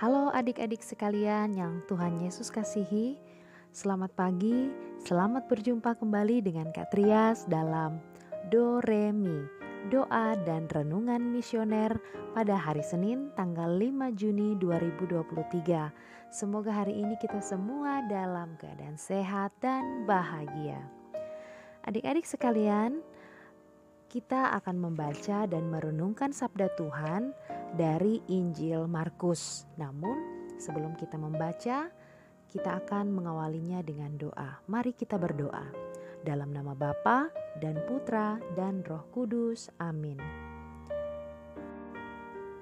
Halo adik-adik sekalian yang Tuhan Yesus kasihi. Selamat pagi, selamat berjumpa kembali dengan Kak Trias dalam Do Re Mi, doa dan renungan misioner pada hari Senin tanggal 5 Juni 2023. Semoga hari ini kita semua dalam keadaan sehat dan bahagia. Adik-adik sekalian, kita akan membaca dan merenungkan sabda Tuhan dari Injil Markus. Namun sebelum kita membaca, kita akan mengawalinya dengan doa. Mari kita berdoa. Dalam nama Bapa dan Putra dan Roh Kudus. Amin.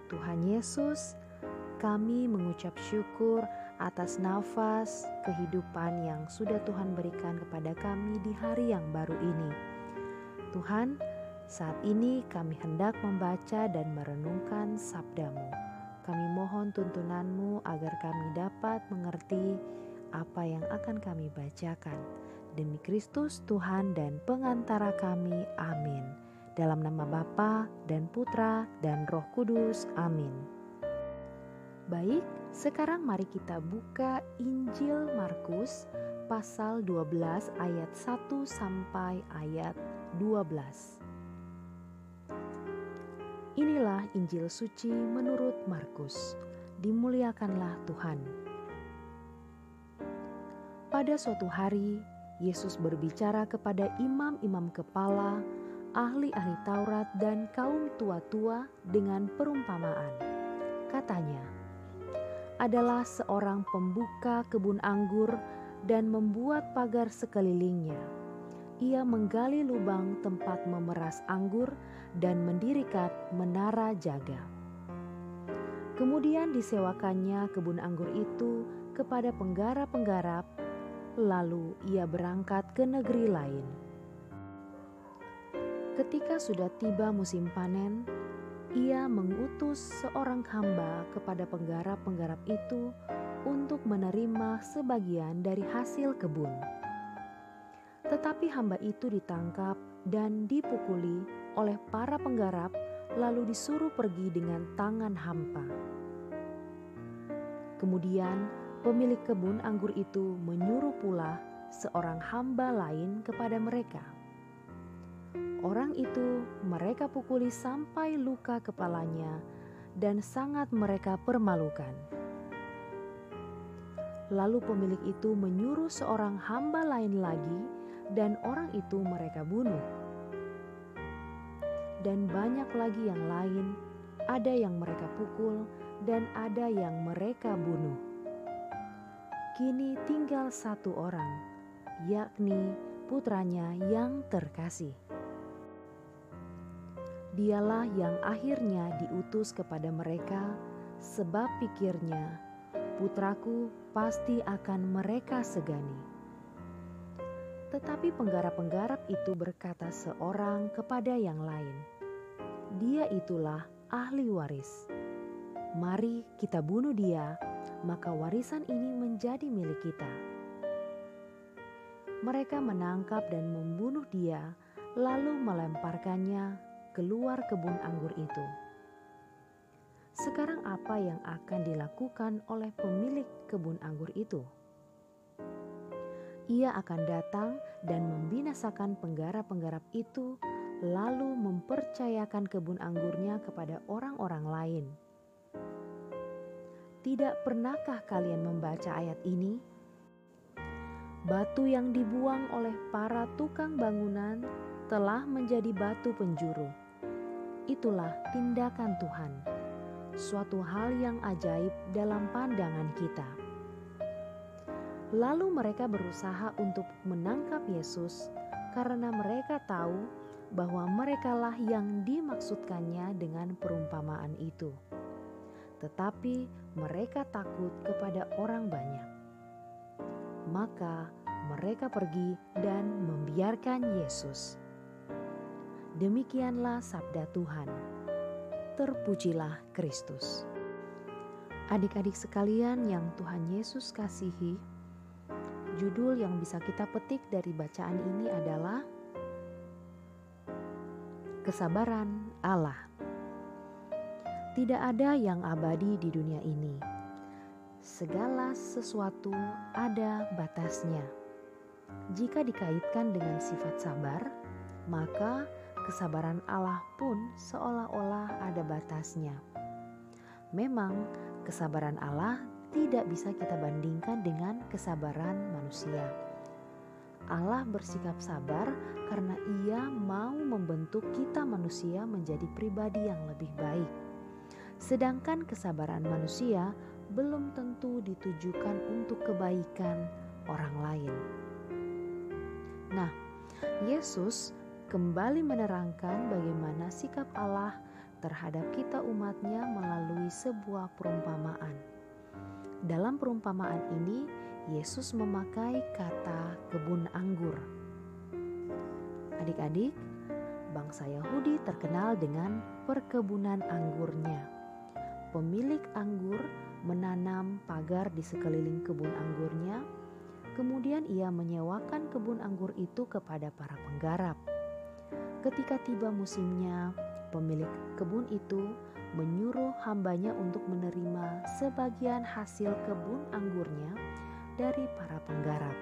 Tuhan Yesus, kami mengucap syukur atas nafas kehidupan yang sudah Tuhan berikan kepada kami di hari yang baru ini. Tuhan, saat ini kami hendak membaca dan merenungkan sabda-Mu. Kami mohon tuntunan-Mu agar kami dapat mengerti apa yang akan kami bacakan. Demi Kristus Tuhan dan pengantara kami, amin. Dalam nama Bapa dan Putra dan Roh Kudus, amin. Baik, sekarang mari kita buka Injil Markus pasal 12 ayat 1 sampai ayat 12. Inilah Injil suci menurut Markus. Dimuliakanlah Tuhan. Pada suatu hari, Yesus berbicara kepada imam-imam kepala, ahli-ahli Taurat dan kaum tua-tua dengan perumpamaan. Katanya, adalah seorang pembuka kebun anggur dan membuat pagar sekelilingnya. Ia menggali lubang tempat memeras anggur dan mendirikan menara jaga. Kemudian disewakannya kebun anggur itu kepada penggarap-penggarap, lalu ia berangkat ke negeri lain. Ketika sudah tiba musim panen, ia mengutus seorang hamba kepada penggarap-penggarap itu untuk menerima sebagian dari hasil kebun. Tetapi hamba itu ditangkap dan dipukuli oleh para penggarap, lalu disuruh pergi dengan tangan hampa. Kemudian pemilik kebun anggur itu menyuruh pula seorang hamba lain kepada mereka. Orang itu mereka pukuli sampai luka kepalanya dan sangat mereka permalukan. Lalu pemilik itu menyuruh seorang hamba lain lagi, dan orang itu mereka bunuh. Dan banyak lagi yang lain, ada yang mereka pukul dan ada yang mereka bunuh. Kini tinggal satu orang, yakni putranya yang terkasih. Dialah yang akhirnya diutus kepada mereka, sebab pikirnya, putraku pasti akan mereka segani. Tetapi penggarap-penggarap itu berkata seorang kepada yang lain, dia itulah ahli waris. Mari kita bunuh dia, maka warisan ini menjadi milik kita. Mereka menangkap dan membunuh dia, lalu melemparkannya keluar kebun anggur itu. Sekarang apa yang akan dilakukan oleh pemilik kebun anggur itu? Ia akan datang dan membinasakan penggarap-penggarap itu, lalu mempercayakan kebun anggurnya kepada orang-orang lain. Tidak pernahkah kalian membaca ayat ini? Batu yang dibuang oleh para tukang bangunan telah menjadi batu penjuru. Itulah tindakan Tuhan, suatu hal yang ajaib dalam pandangan kita. Lalu mereka berusaha untuk menangkap Yesus karena mereka tahu bahwa merekalah yang dimaksudkannya dengan perumpamaan itu. Tetapi mereka takut kepada orang banyak. Maka mereka pergi dan membiarkan Yesus. Demikianlah sabda Tuhan. Terpujilah Kristus. Adik-adik sekalian yang Tuhan Yesus kasihi, judul yang bisa kita petik dari bacaan ini adalah Kesabaran Allah. Tidak ada yang abadi di dunia ini. segala sesuatu ada batasnya. Jika dikaitkan dengan sifat sabar, maka kesabaran Allah pun seolah-olah ada batasnya. Memang, kesabaran Allah tidak bisa kita bandingkan dengan kesabaran manusia. Allah bersikap sabar karena Ia mau membentuk kita manusia menjadi pribadi yang lebih baik. Sedangkan kesabaran manusia belum tentu ditujukan untuk kebaikan orang lain. Nah, Yesus kembali menerangkan bagaimana sikap Allah terhadap kita umatnya melalui sebuah perumpamaan. Dalam perumpamaan ini, Yesus memakai kata kebun anggur. Adik-adik, bangsa Yahudi terkenal dengan perkebunan anggurnya. Pemilik anggur menanam pagar di sekeliling kebun anggurnya. Kemudian ia menyewakan kebun anggur itu kepada para penggarap. Ketika tiba musimnya, pemilik kebun itu menyuruh hambanya untuk menerima sebagian hasil kebun anggurnya dari para penggarap.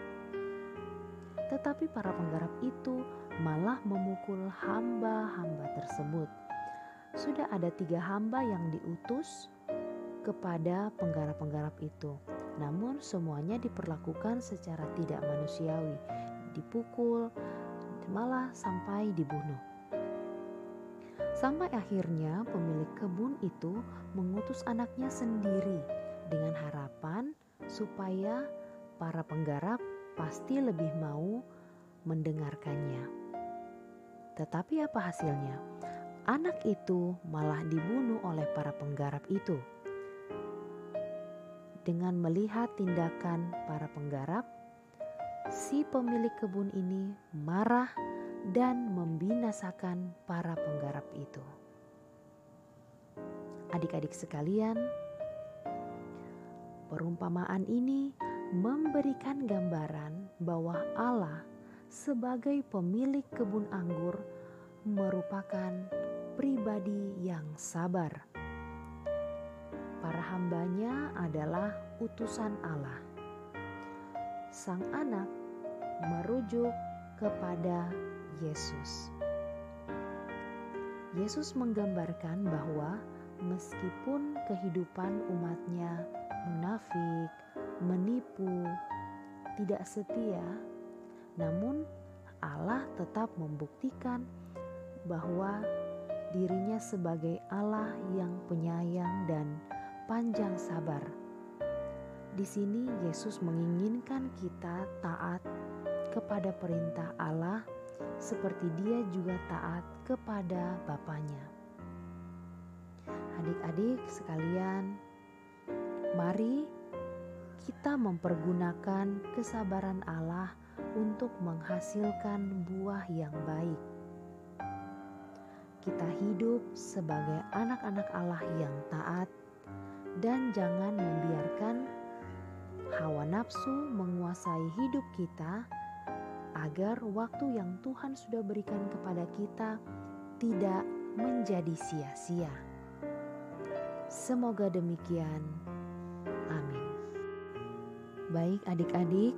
Tetapi para penggarap itu malah memukul hamba-hamba tersebut. Sudah ada 3 hamba yang diutus kepada penggarap-penggarap itu. Namun semuanya diperlakukan secara tidak manusiawi, dipukul, malah sampai dibunuh. Sampai akhirnya pemilik kebun itu mengutus anaknya sendiri dengan harapan supaya para penggarap pasti lebih mau mendengarkannya. Tetapi apa hasilnya? Anak itu malah dibunuh oleh para penggarap itu. Dengan melihat tindakan para penggarap, si pemilik kebun ini marah dan membinasakan para penggarap itu. Adik-adik sekalian, perumpamaan ini memberikan gambaran bahwa Allah sebagai pemilik kebun anggur merupakan pribadi yang sabar. Para hambanya adalah utusan Allah. Sang anak merujuk kepada Yesus. Yesus menggambarkan bahwa meskipun kehidupan umatnya munafik, menipu, tidak setia, namun Allah tetap membuktikan bahwa dirinya sebagai Allah yang penyayang dan panjang sabar. Di sini Yesus menginginkan kita taat kepada perintah Allah seperti Dia juga taat kepada Bapanya. Adik-adik sekalian, mari kita mempergunakan kesabaran Allah untuk menghasilkan buah yang baik. Kita hidup sebagai anak-anak Allah yang taat dan jangan membiarkan hawa nafsu menguasai hidup kita agar waktu yang Tuhan sudah berikan kepada kita tidak menjadi sia-sia. Semoga demikian. Amin. Baik adik-adik,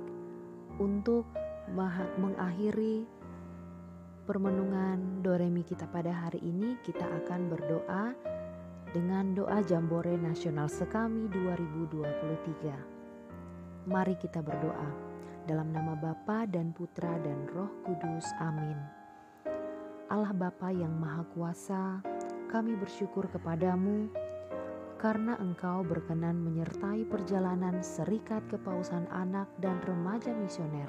untuk mengakhiri permenungan Doremi kita pada hari ini, kita akan berdoa dengan doa Jambore Nasional Sekami 2023. Mari kita berdoa dalam nama Bapa dan Putra dan Roh Kudus. Amin. Allah Bapa yang Maha Kuasa, kami bersyukur kepadamu karena Engkau berkenan menyertai perjalanan Serikat Kepausan Anak dan Remaja Misioner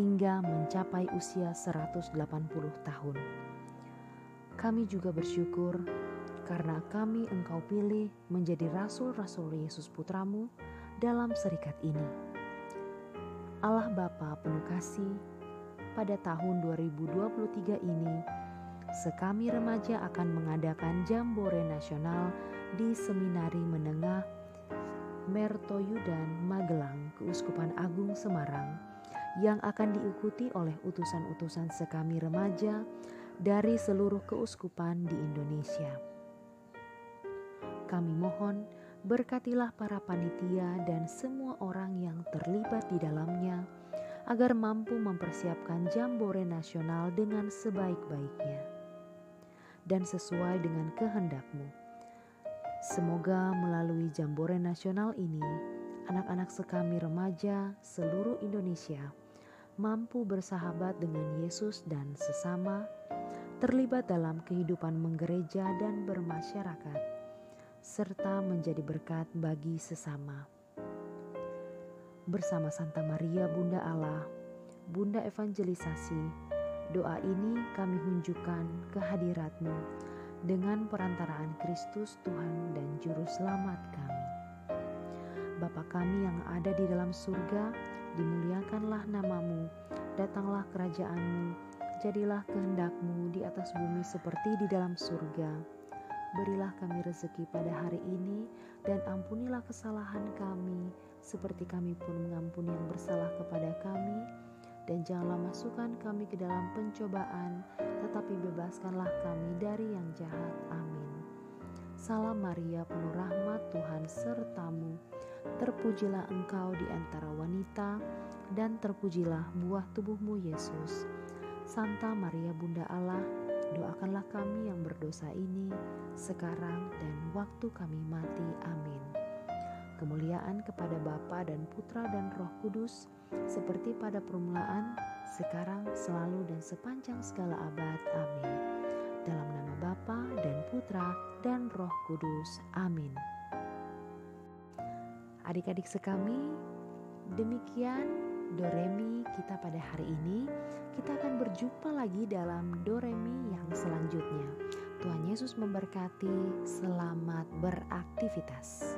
hingga mencapai usia 180 tahun. Kami juga bersyukur karena kami Engkau pilih menjadi rasul-rasul Yesus Putramu dalam serikat ini. Allah Bapa penuh kasih, pada tahun 2023 ini, Sekami Remaja akan mengadakan Jambore Nasional di Seminari Menengah Mertoyudan Magelang, Keuskupan Agung Semarang, yang akan diikuti oleh utusan-utusan Sekami Remaja dari seluruh keuskupan di Indonesia. Kami mohon Berkatilah para panitia dan semua orang yang terlibat di dalamnya, agar mampu mempersiapkan Jambore Nasional dengan sebaik-baiknya dan sesuai dengan kehendak-Mu. Semoga melalui Jambore Nasional ini, anak-anak sekami remaja seluruh Indonesia mampu bersahabat dengan Yesus dan sesama, terlibat dalam kehidupan menggereja dan bermasyarakat, serta menjadi berkat bagi sesama. Bersama Santa Maria Bunda Allah, Bunda Evangelisasi, doa ini kami hunjukkan kehadirat-Mu dengan perantaraan Kristus Tuhan dan Juru Selamat kami. Bapa kami yang ada di dalam surga, dimuliakanlah nama-Mu, datanglah kerajaan-Mu, jadilah kehendak-Mu di atas bumi seperti di dalam surga. Berilah kami rezeki pada hari ini, dan ampunilah kesalahan kami, seperti kami pun mengampuni yang bersalah kepada kami. Dan janganlah masukkan kami ke dalam pencobaan, tetapi bebaskanlah kami dari yang jahat. Amin. Salam Maria, penuh rahmat, Tuhan serta-Mu. Terpujilah Engkau di antara wanita, dan terpujilah buah tubuh-Mu, Yesus. Santa Maria Bunda Allah, doakanlah kami yang berdosa ini, sekarang dan waktu kami mati. Amin. Kemuliaan kepada Bapa dan Putra dan Roh Kudus, seperti pada permulaan, sekarang, selalu, dan sepanjang segala abad. Amin. Dalam nama Bapa dan Putra dan Roh Kudus. Amin. Adik-adik sekami, demikian Doremi kita pada hari ini. Kita akan berjumpa lagi dalam Doremi yang selanjutnya. Tuhan Yesus memberkati. Selamat beraktivitas.